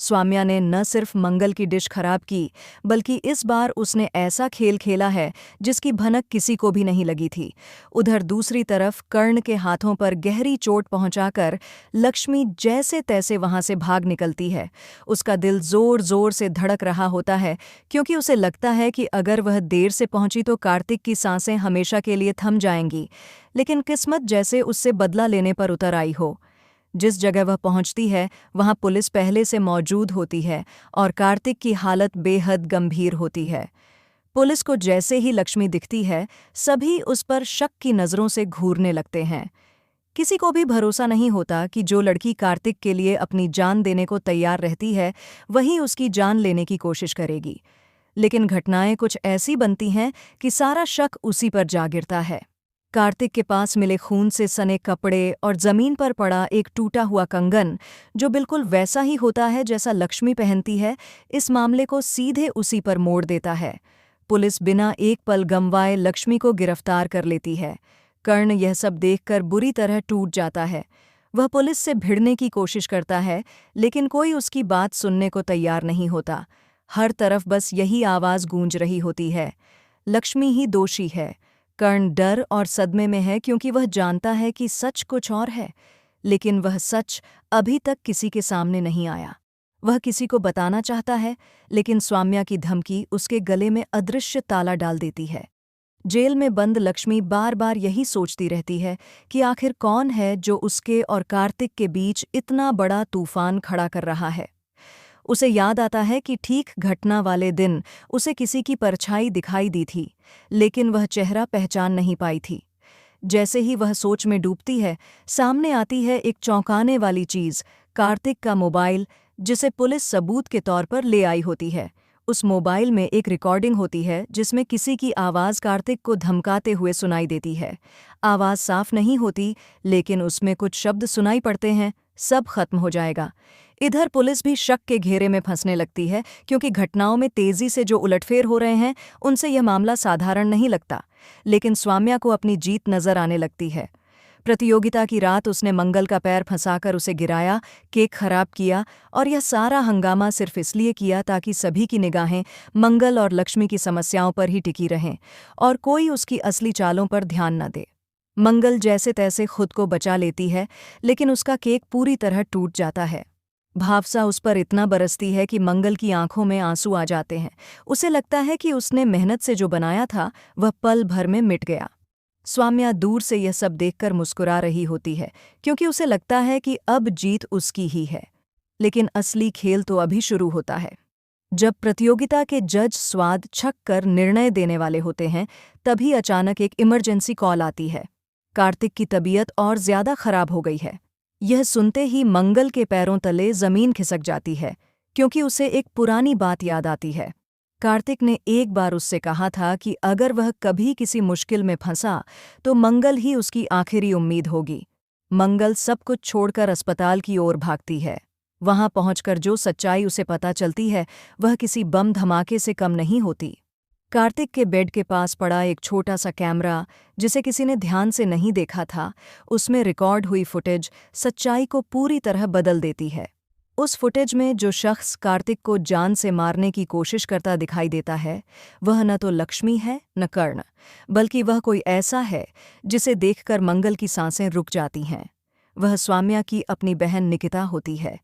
स्वाम्या ने न सिर्फ मंगल की डिश खराब की, बल्कि इस बार उसने ऐसा खेल खेला है जिसकी भनक किसी को भी नहीं लगी थी। उधर दूसरी तरफ कर्ण के हाथों पर गहरी चोट पहुंचाकर लक्ष्मी जैसे तैसे वहां से भाग निकलती है। उसका दिल जोर जोर से धड़क रहा होता है, क्योंकि उसे लगता है कि अगर वह देर से पहुंची तो कार्तिक की सांसें हमेशा के लिए थम जाएंगी। लेकिन किस्मत जैसे उससे बदला लेने पर उतर आई हो। जिस जगह वह पहुंचती है वहां पुलिस पहले से मौजूद होती है और कार्तिक की हालत बेहद गंभीर होती है। पुलिस को जैसे ही लक्ष्मी दिखती है, सभी उस पर शक की नज़रों से घूरने लगते हैं। किसी को भी भरोसा नहीं होता कि जो लड़की कार्तिक के लिए अपनी जान देने को तैयार रहती है, वही उसकी जान लेने की कोशिश करेगी। लेकिन घटनाएं कुछ ऐसी बनती हैं कि सारा शक उसी पर जा गिरता है। कार्तिक के पास मिले खून से सने कपड़े और जमीन पर पड़ा एक टूटा हुआ कंगन, जो बिल्कुल वैसा ही होता है जैसा लक्ष्मी पहनती है, इस मामले को सीधे उसी पर मोड़ देता है। पुलिस बिना एक पल गंवाए लक्ष्मी को गिरफ्तार कर लेती है। कर्ण यह सब देखकर बुरी तरह टूट जाता है। वह पुलिस से भिड़ने की कोशिश करता है, लेकिन कोई उसकी बात सुनने को तैयार नहीं होता। हर तरफ बस यही आवाज़ गूंज रही होती है, लक्ष्मी ही दोषी है। कर्ण डर और सदमे में है, क्योंकि वह जानता है कि सच कुछ और है, लेकिन वह सच अभी तक किसी के सामने नहीं आया। वह किसी को बताना चाहता है, लेकिन स्वाम्या की धमकी उसके गले में अदृश्य ताला डाल देती है। जेल में बंद लक्ष्मी बार बार यही सोचती रहती है कि आखिर कौन है जो उसके और कार्तिक के बीच इतना बड़ा तूफान खड़ा कर रहा है। उसे याद आता है कि ठीक घटना वाले दिन उसे किसी की परछाई दिखाई दी थी, लेकिन वह चेहरा पहचान नहीं पाई थी। जैसे ही वह सोच में डूबती है, सामने आती है एक चौंकाने वाली चीज़, कार्तिक का मोबाइल, जिसे पुलिस सबूत के तौर पर ले आई होती है। उस मोबाइल में एक रिकॉर्डिंग होती है जिसमें किसी की आवाज़ कार्तिक को धमकाते हुए सुनाई देती है। आवाज़ साफ नहीं होती, लेकिन उसमें कुछ शब्द सुनाई पड़ते हैं, सब खत्म हो जाएगा। इधर पुलिस भी शक के घेरे में फंसने लगती है, क्योंकि घटनाओं में तेजी से जो उलटफेर हो रहे हैं, उनसे यह मामला साधारण नहीं लगता। लेकिन स्वाम्या को अपनी जीत नजर आने लगती है। प्रतियोगिता की रात उसने मंगल का पैर फंसाकर उसे गिराया, केक खराब किया, और यह सारा हंगामा सिर्फ इसलिए किया ताकि सभी की निगाहें मंगल और लक्ष्मी की समस्याओं पर ही टिकी रहें और कोई उसकी असली चालों पर ध्यान न दे। मंगल जैसे तैसे खुद को बचा लेती है, लेकिन उसका केक पूरी तरह टूट जाता है। भावसा उस पर इतना बरसती है कि मंगल की आंखों में आंसू आ जाते हैं। उसे लगता है कि उसने मेहनत से जो बनाया था वह पल भर में मिट गया। स्वाम्या दूर से यह सब देखकर मुस्कुरा रही होती है, क्योंकि उसे लगता है कि अब जीत उसकी ही है। लेकिन असली खेल तो अभी शुरू होता है। जब प्रतियोगिता के जज स्वाद छक कर निर्णय देने वाले होते हैं, तभी अचानक एक इमरजेंसी कॉल आती है। कार्तिक की तबीयत और ज्यादा खराब हो गई है। यह सुनते ही मंगल के पैरों तले जमीन खिसक जाती है, क्योंकि उसे एक पुरानी बात याद आती है। कार्तिक ने एक बार उससे कहा था कि अगर वह कभी किसी मुश्किल में फंसा तो मंगल ही उसकी आखिरी उम्मीद होगी। मंगल सब कुछ छोड़कर अस्पताल की ओर भागती है। वहां पहुंचकर जो सच्चाई उसे पता चलती है, वह किसी बम धमाके से कम नहीं होती। कार्तिक के बेड के पास पड़ा एक छोटा सा कैमरा, जिसे किसी ने ध्यान से नहीं देखा था, उसमें रिकॉर्ड हुई फुटेज सच्चाई को पूरी तरह बदल देती है। उस फुटेज में जो शख्स कार्तिक को जान से मारने की कोशिश करता दिखाई देता है, वह न तो लक्ष्मी है न कर्ण, बल्कि वह कोई ऐसा है जिसे देखकर मंगल की सांसें रुक जाती हैं। वह स्वाम्या की अपनी बहन निकिता होती है।